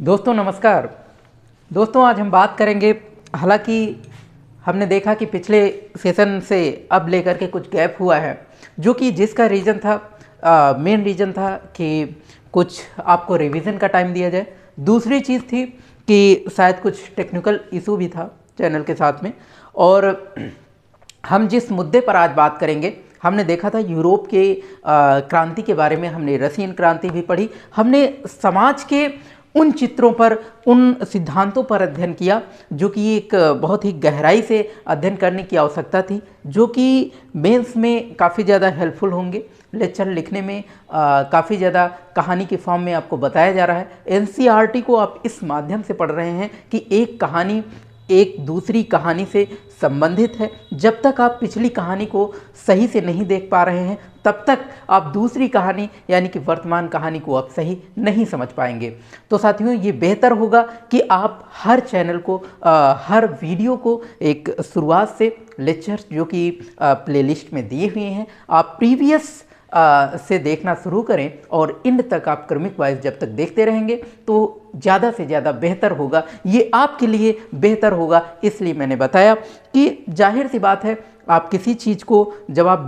दोस्तों नमस्कार। दोस्तों आज हम बात करेंगे, हालांकि हमने देखा कि पिछले सेशन से अब लेकर के कुछ गैप हुआ है, जो कि जिसका रीज़न था, मेन रीज़न था कि कुछ आपको रिवीजन का टाइम दिया जाए। दूसरी चीज़ थी कि शायद कुछ टेक्निकल इशू भी था चैनल के साथ में। और हम जिस मुद्दे पर आज बात करेंगे, हमने देखा था यूरोप के क्रांति के बारे में, हमने रशियन क्रांति भी पढ़ी, हमने समाज के उन चित्रों पर, उन सिद्धांतों पर अध्ययन किया जो कि एक बहुत ही गहराई से अध्ययन करने की आवश्यकता थी, जो कि मेंस में काफ़ी ज़्यादा हेल्पफुल होंगे। लेक्चर लिखने में काफ़ी ज़्यादा कहानी के फॉर्म में आपको बताया जा रहा है। एनसीईआरटी को आप इस माध्यम से पढ़ रहे हैं कि एक कहानी एक दूसरी कहानी से संबंधित है। जब तक आप पिछली कहानी को सही से नहीं देख पा रहे हैं, तब तक आप दूसरी कहानी यानी कि वर्तमान कहानी को आप सही नहीं समझ पाएंगे। तो साथियों, ये बेहतर होगा कि आप हर चैनल को, हर वीडियो को एक शुरुआत से लेक्चर्स जो कि प्लेलिस्ट में दिए हुए हैं, आप प्रीवियस से देखना शुरू करें और इंड तक आप क्रमिक वाइज जब तक देखते रहेंगे तो ज़्यादा से ज़्यादा बेहतर होगा। ये आपके लिए बेहतर होगा, इसलिए मैंने बताया कि जाहिर सी बात है, आप किसी चीज़ को जब आप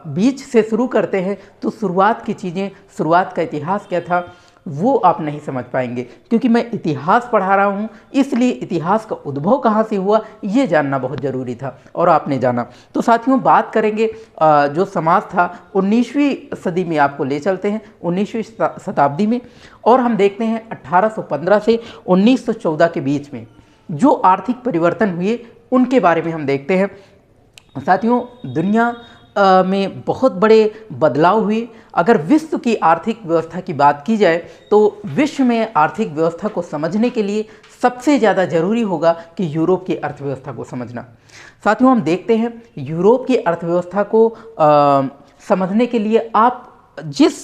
बीच से शुरू करते हैं तो शुरुआत की चीज़ें, शुरुआत का इतिहास क्या था वो आप नहीं समझ पाएंगे। क्योंकि मैं इतिहास पढ़ा रहा हूँ, इसलिए इतिहास का उद्भव कहाँ से हुआ ये जानना बहुत ज़रूरी था और आपने जाना। तो साथियों, बात करेंगे जो समाज था 19वीं सदी में, आपको ले चलते हैं 19वीं शताब्दी में, और हम देखते हैं 1815 से 1914 के बीच में जो आर्थिक परिवर्तन हुए उनके बारे में हम देखते हैं। साथियों, दुनिया में बहुत बड़े बदलाव हुए। अगर विश्व की आर्थिक व्यवस्था की बात की जाए तो विश्व में आर्थिक व्यवस्था को समझने के लिए सबसे ज़्यादा ज़रूरी होगा कि यूरोप की अर्थव्यवस्था को समझना। साथियों, हम देखते हैं यूरोप की अर्थव्यवस्था को समझने के लिए आप जिस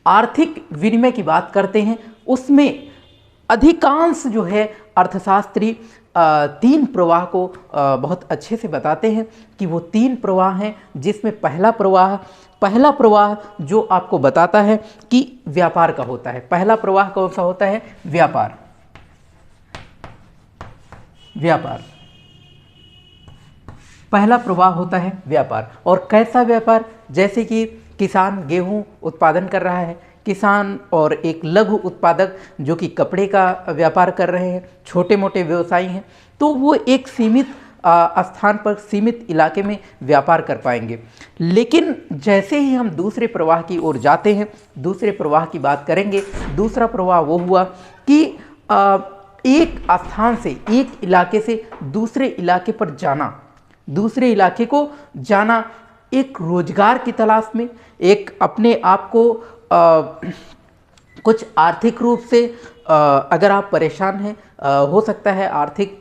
आर्थिक विनिमय की बात करते हैं उसमें अधिकांश जो है अर्थशास्त्री तीन प्रवाह को बहुत अच्छे से बताते हैं कि वो तीन प्रवाह हैं, जिसमें पहला प्रवाह जो आपको बताता है कि व्यापार का होता है। पहला प्रवाह कौन सा होता है? व्यापार। पहला प्रवाह होता है व्यापार। और कैसा व्यापार? जैसे कि किसान गेहूं उत्पादन कर रहा है, किसान और एक लघु उत्पादक जो कि कपड़े का व्यापार कर रहे हैं, छोटे मोटे व्यवसायी हैं, तो वो एक सीमित स्थान पर, सीमित इलाके में व्यापार कर पाएंगे। लेकिन जैसे ही हम दूसरे प्रवाह की ओर जाते हैं, दूसरे प्रवाह की बात करेंगे, दूसरा प्रवाह वो हुआ कि एक स्थान से, एक इलाके से दूसरे इलाके पर जाना, दूसरे इलाके को जाना एक रोजगार की तलाश में, एक अपने आप को कुछ आर्थिक रूप से अगर आप परेशान हैं, हो सकता है आर्थिक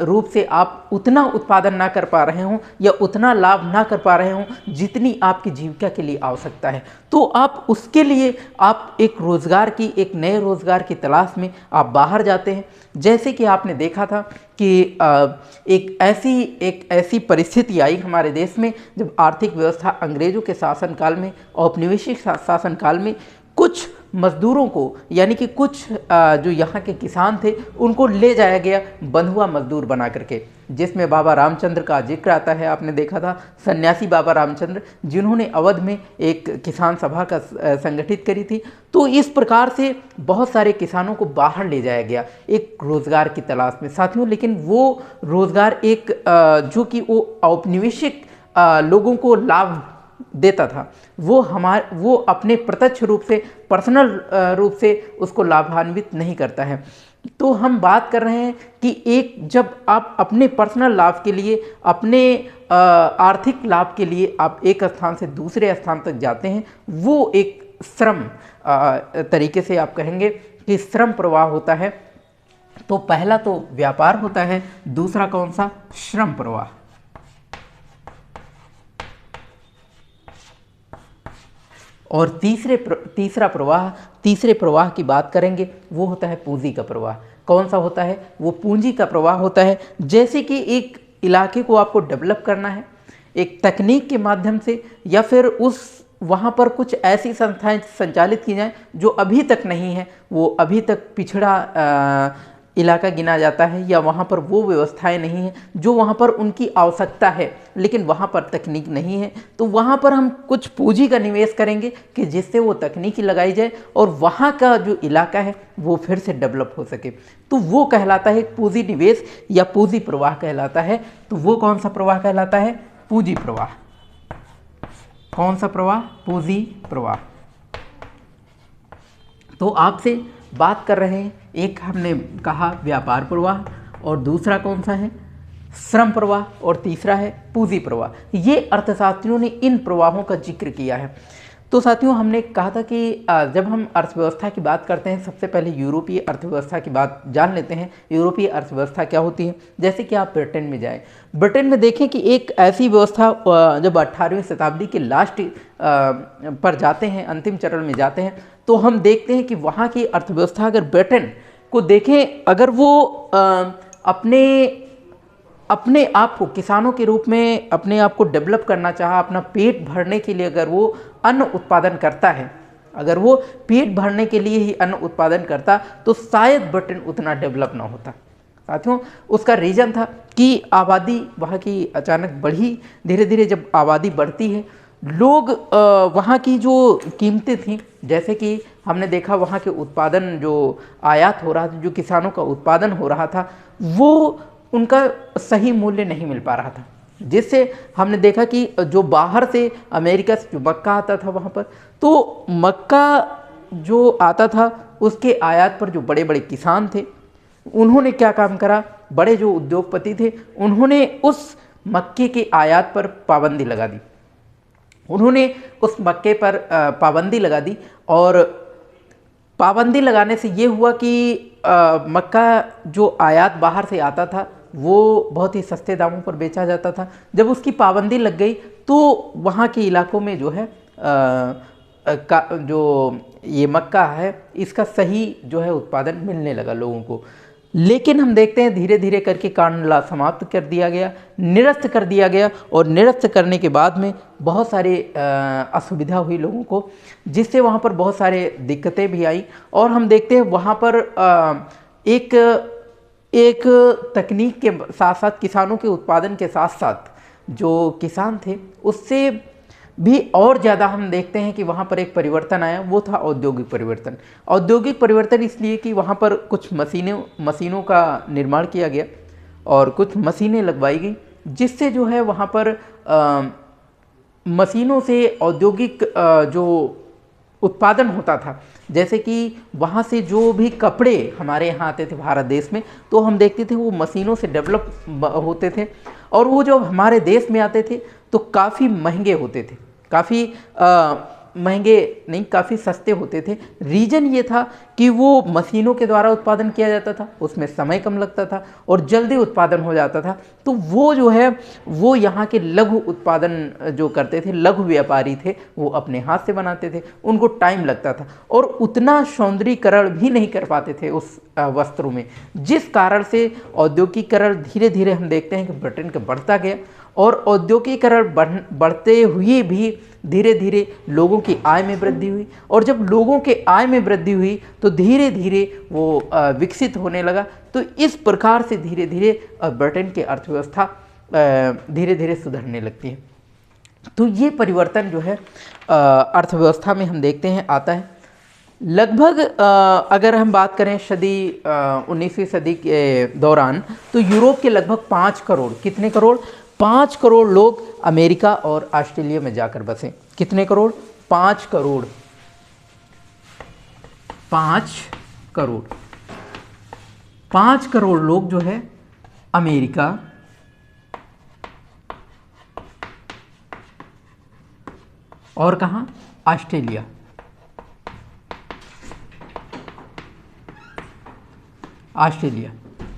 रूप से आप उतना उत्पादन ना कर पा रहे हों या उतना लाभ ना कर पा रहे हों जितनी आपकी जीविका के लिए आवश्यकता है, तो आप उसके लिए आप एक रोज़गार की, एक नए रोज़गार की तलाश में आप बाहर जाते हैं। जैसे कि आपने देखा था कि एक ऐसी परिस्थिति आई हमारे देश में जब आर्थिक व्यवस्था अंग्रेज़ों के शासनकाल में, औपनिवेशिक शासनकाल में, कुछ मज़दूरों को यानी कि कुछ जो यहाँ के किसान थे उनको ले जाया गया बंधुआ मजदूर बना करके, जिसमें बाबा रामचंद्र का जिक्र आता है। आपने देखा था सन्यासी बाबा रामचंद्र, जिन्होंने अवध में एक किसान सभा का संगठित करी थी। तो इस प्रकार से बहुत सारे किसानों को बाहर ले जाया गया एक रोज़गार की तलाश में। साथियों, लेकिन वो रोज़गार एक जो कि वो औपनिवेशिक लोगों को लाभ देता था, वो अपने प्रत्यक्ष रूप से, पर्सनल रूप से उसको लाभान्वित नहीं करता है। तो हम बात कर रहे हैं कि जब आप अपने पर्सनल लाभ के लिए, अपने आर्थिक लाभ के लिए आप एक स्थान से दूसरे स्थान तक जाते हैं, वो एक श्रम तरीके से आप कहेंगे कि श्रम प्रवाह होता है। तो पहला तो व्यापार होता है, दूसरा कौन सा? श्रम प्रवाह। और तीसरे प्रवाह की बात करेंगे, वो होता है पूंजी का प्रवाह। कौन सा होता है? वो पूंजी का प्रवाह होता है। जैसे कि एक इलाके को आपको डेवलप करना है एक तकनीक के माध्यम से, या फिर उस वहाँ पर कुछ ऐसी संस्थाएं संचालित की जाएं जो अभी तक नहीं है, वो अभी तक पिछड़ा इलाका गिना जाता है, या वहाँ पर वो व्यवस्थाएं नहीं हैं जो वहाँ पर उनकी आवश्यकता है लेकिन वहाँ पर तकनीक नहीं है। तो वहाँ पर हम कुछ पूंजी का निवेश करेंगे कि जिससे वो तकनीकी लगाई जाए और वहाँ का जो इलाका है वो फिर से डेवलप हो सके। तो वो कहलाता है पूंजी निवेश या पूंजी प्रवाह कहलाता है। तो वो कौन सा प्रवाह कहलाता है? पूंजी प्रवाह। कौन सा प्रवाह? पूंजी प्रवाह। तो आपसे बात कर रहे हैं, एक हमने कहा व्यापार प्रवाह, और दूसरा कौन सा है? श्रम प्रवाह, और तीसरा है पूंजी प्रवाह। ये अर्थशास्त्रियों ने इन प्रवाहों का जिक्र किया है। तो साथियों, हमने कहा था कि जब हम अर्थव्यवस्था की बात करते हैं सबसे पहले यूरोपीय अर्थव्यवस्था की बात जान लेते हैं। यूरोपीय अर्थव्यवस्था क्या होती है? जैसे कि आप ब्रिटेन में जाएं, ब्रिटेन में देखें कि एक ऐसी व्यवस्था जब 18वीं शताब्दी के लास्ट पर जाते हैं, अंतिम चरण में जाते हैं, तो हम देखते हैं कि वहाँ की अर्थव्यवस्था अगर ब्रिटेन को देखें, अगर वो अपने आप को किसानों के रूप में अपने आप को डेवलप करना चाहा, अपना पेट भरने के लिए अगर वो अन्न उत्पादन करता है, अगर वो पेट भरने के लिए ही अन्न उत्पादन करता, तो शायद ब्रिटेन उतना डेवलप ना होता। साथियों, उसका रीज़न था कि आबादी वहाँ की अचानक बढ़ी। धीरे धीरे जब आबादी बढ़ती है, लोग वहाँ की जो कीमतें थीं, जैसे कि हमने देखा वहाँ के उत्पादन जो आयात हो रहा था, जो किसानों का उत्पादन हो रहा था, वो उनका सही मूल्य नहीं मिल पा रहा था, जिससे हमने देखा कि जो बाहर से अमेरिका से जो मक्का आता था वहाँ पर, तो मक्का जो आता था उसके आयात पर जो बड़े बड़े किसान थे, उन्होंने क्या काम करा, बड़े जो उद्योगपति थे, उन्होंने उस मक्के के आयात पर पाबंदी लगा दी। उन्होंने उस मक्के पर पाबंदी लगा दी, और पाबंदी लगाने से ये हुआ कि मक्का जो आयात बाहर से आता था वो बहुत ही सस्ते दामों पर बेचा जाता था। जब उसकी पाबंदी लग गई तो वहाँ के इलाकों में जो है जो ये मक्का है इसका सही जो है उत्पादन मिलने लगा लोगों को। लेकिन हम देखते हैं धीरे धीरे करके कानून समाप्त कर दिया गया, निरस्त कर दिया गया, और निरस्त करने के बाद में बहुत सारे असुविधा हुई लोगों को, जिससे वहाँ पर बहुत सारे दिक्कतें भी आई। और हम देखते हैं वहाँ पर एक तकनीक के साथ साथ, किसानों के उत्पादन के साथ साथ जो किसान थे उससे भी और ज़्यादा हम देखते हैं कि वहाँ पर एक परिवर्तन आया, वो था औद्योगिक परिवर्तन। औद्योगिक परिवर्तन इसलिए कि वहाँ पर कुछ मशीनों का निर्माण किया गया और कुछ मशीनें लगवाई गई, जिससे जो है वहाँ पर मशीनों से औद्योगिक जो उत्पादन होता था, जैसे कि वहाँ से जो भी कपड़े हमारे यहाँ आते थे भारत देश में, तो हम देखते थे वो मशीनों से डेवलप होते थे, और वो जो हमारे देश में आते थे तो काफ़ी महंगे होते थे, काफ़ी महंगे नहीं, काफ़ी सस्ते होते थे। रीज़न ये था कि वो मशीनों के द्वारा उत्पादन किया जाता था, उसमें समय कम लगता था और जल्दी उत्पादन हो जाता था। तो वो जो है वो यहाँ के लघु उत्पादन जो करते थे, लघु व्यापारी थे, वो अपने हाथ से बनाते थे, उनको टाइम लगता था और उतना सौंदर्यीकरण भी नहीं कर पाते थे उस वस्त्रों में, जिस कारण से औद्योगिकीकरण धीरे धीरे हम देखते हैं कि ब्रिटेन का बढ़ता गया। और औद्योगिकीकरण बढ़ते हुए भी धीरे धीरे लोगों की आय में वृद्धि हुई, और जब लोगों के आय में वृद्धि हुई तो धीरे धीरे वो विकसित होने लगा। तो इस प्रकार से धीरे धीरे ब्रिटेन की अर्थव्यवस्था धीरे धीरे सुधरने लगती है। तो ये परिवर्तन जो है अर्थव्यवस्था में हम देखते हैं आता है। लगभग अगर हम बात करें 19वीं सदी के दौरान, तो यूरोप के लगभग 5 करोड़, कितने करोड़? 5 करोड़ लोग अमेरिका और ऑस्ट्रेलिया में जाकर बसे। कितने करोड़? 5 करोड़। 5 करोड़। 5 करोड़ लोग जो है अमेरिका और कहाँ? ऑस्ट्रेलिया। ऑस्ट्रेलिया,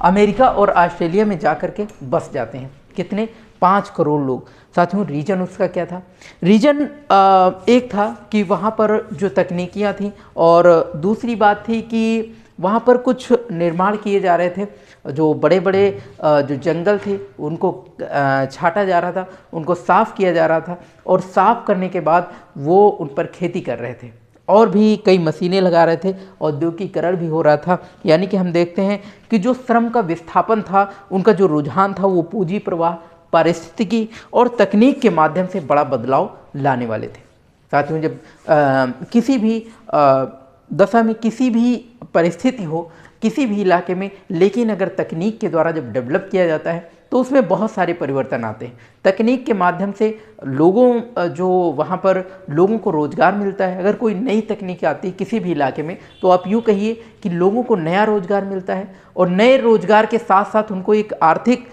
अमेरिका और ऑस्ट्रेलिया में जाकर के बस जाते हैं। कितने? 5 करोड़ लोग। साथियों, रीजन उसका क्या था? रीजन एक था कि वहाँ पर जो तकनीकियाँ थी, और दूसरी बात थी कि वहाँ पर कुछ निर्माण किए जा रहे थे। जो बड़े बड़े जो जंगल थे उनको छाटा जा रहा था, उनको साफ़ किया जा रहा था, और साफ़ करने के बाद वो उन पर खेती कर रहे थे, और भी कई मशीनें लगा रहे थे, औद्योगिकीकरण भी हो रहा था। यानी कि हम देखते हैं कि जो श्रम का विस्थापन था, उनका जो रुझान था, वो पूंजी प्रवाह, पारिस्थितिकी और तकनीक के माध्यम से बड़ा बदलाव लाने वाले थे। साथियों, जब किसी भी दशा में, किसी भी परिस्थिति हो, किसी भी इलाके में, लेकिन अगर तकनीक के द्वारा जब डेवलप किया जाता है तो उसमें बहुत सारे परिवर्तन आते हैं। तकनीक के माध्यम से लोगों जो वहाँ पर लोगों को रोज़गार मिलता है। अगर कोई नई तकनीक आती है किसी भी इलाके में, तो आप यूँ कहिए कि लोगों को नया रोज़गार मिलता है, और नए रोज़गार के साथ साथ उनको एक आर्थिक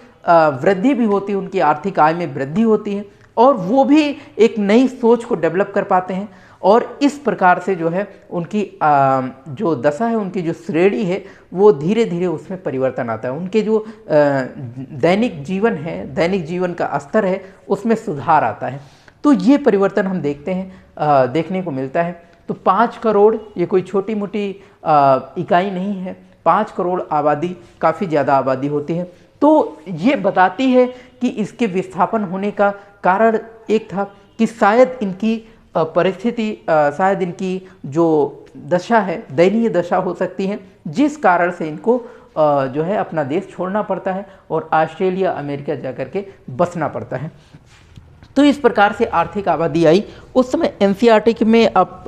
वृद्धि भी होती है, उनकी आर्थिक आय में वृद्धि होती है, और वो भी एक नई सोच को डेवलप कर पाते हैं। और इस प्रकार से जो है उनकी जो दशा है, उनकी जो श्रेणी है, वो धीरे धीरे उसमें परिवर्तन आता है। उनके जो दैनिक जीवन है, दैनिक जीवन का स्तर है, उसमें सुधार आता है। तो ये परिवर्तन हम देखते हैं, देखने को मिलता है। तो 5 करोड़ ये कोई छोटी मोटी इकाई नहीं है। 5 करोड़ आबादी काफ़ी ज़्यादा आबादी होती है। तो ये बताती है कि इसके विस्थापन होने का कारण एक था कि शायद इनकी परिस्थिति, शायद इनकी जो दशा है, दयनीय दशा हो सकती है, जिस कारण से इनको जो है अपना देश छोड़ना पड़ता है और ऑस्ट्रेलिया, अमेरिका जाकर के बसना पड़ता है। तो इस प्रकार से आर्थिक आबादी आई। उस समय एनसीईआरटी में आप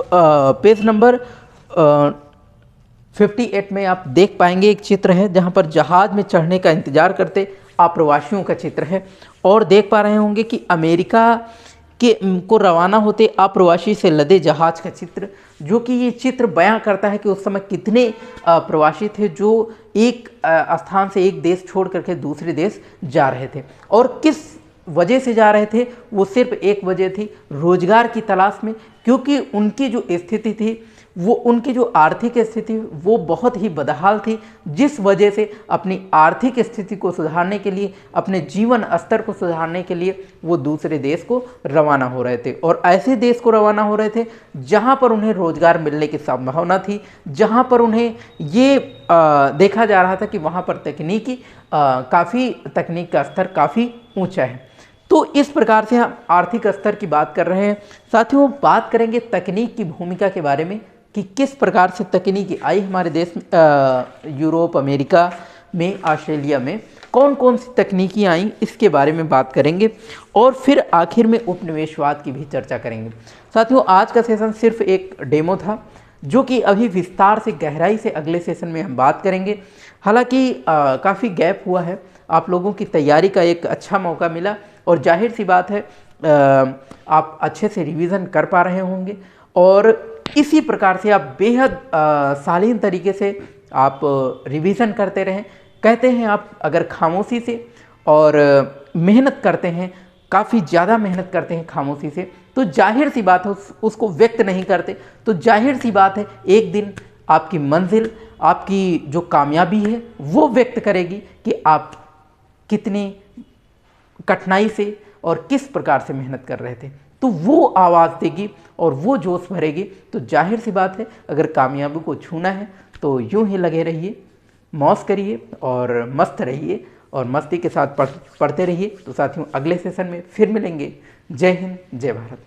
पेज नंबर 58 में आप देख पाएंगे एक चित्र है जहां पर जहाज में चढ़ने का इंतजार करते अप्रवासियों का चित्र है, और देख पा रहे होंगे कि अमेरिका को रवाना होते अप्रवासी से लदे जहाज का चित्र, जो कि ये चित्र बयां करता है कि उस समय कितने प्रवासी थे जो एक स्थान से, एक देश छोड़ करके दूसरे देश जा रहे थे, और किस वजह से जा रहे थे। वो सिर्फ एक वजह थी, रोजगार की तलाश में, क्योंकि उनकी जो स्थिति थी, वो उनकी जो आर्थिक स्थिति वो बहुत ही बदहाल थी, जिस वजह से अपनी आर्थिक स्थिति को सुधारने के लिए, अपने जीवन स्तर को सुधारने के लिए वो दूसरे देश को रवाना हो रहे थे, और ऐसे देश को रवाना हो रहे थे जहां पर उन्हें रोजगार मिलने की संभावना थी, जहां पर उन्हें ये देखा जा रहा था कि वहां पर तकनीक का स्तर काफ़ी ऊंचा है। तो इस प्रकार से हम आर्थिक स्तर की बात कर रहे हैं। साथियों, बात करेंगे तकनीक की भूमिका के बारे में कि किस प्रकार से तकनीकी आई हमारे देश में, यूरोप, अमेरिका में, ऑस्ट्रेलिया में कौन कौन सी तकनीकी आई, इसके बारे में बात करेंगे, और फिर आखिर में उपनिवेशवाद की भी चर्चा करेंगे। साथियों, आज का सेशन सिर्फ एक डेमो था, जो कि अभी विस्तार से, गहराई से अगले सेशन में हम बात करेंगे। हालांकि काफ़ी गैप हुआ है, आप लोगों की तैयारी का एक अच्छा मौका मिला, और जाहिर सी बात है आप अच्छे से रिवीजन कर पा रहे होंगे, और इसी प्रकार से आप बेहद शालीन तरीके से आप रिवीजन करते रहें। कहते हैं आप अगर खामोशी से और मेहनत करते हैं, काफ़ी ज़्यादा मेहनत करते हैं खामोशी से, तो जाहिर सी बात है उसको व्यक्त नहीं करते, तो जाहिर सी बात है एक दिन आपकी मंजिल, आपकी जो कामयाबी है वो व्यक्त करेगी कि आप कितनी कठिनाई से और किस प्रकार से मेहनत कर रहे थे। तो वो आवाज़ देगी और वो जोश भरेगी। तो जाहिर सी बात है अगर कामयाबी को छूना है तो यूं ही लगे रहिए, मौज करिए और मस्त रहिए, और मस्ती के साथ पढ़ते रहिए। तो साथियों, अगले सेशन में फिर मिलेंगे। जय हिंद, जय भारत।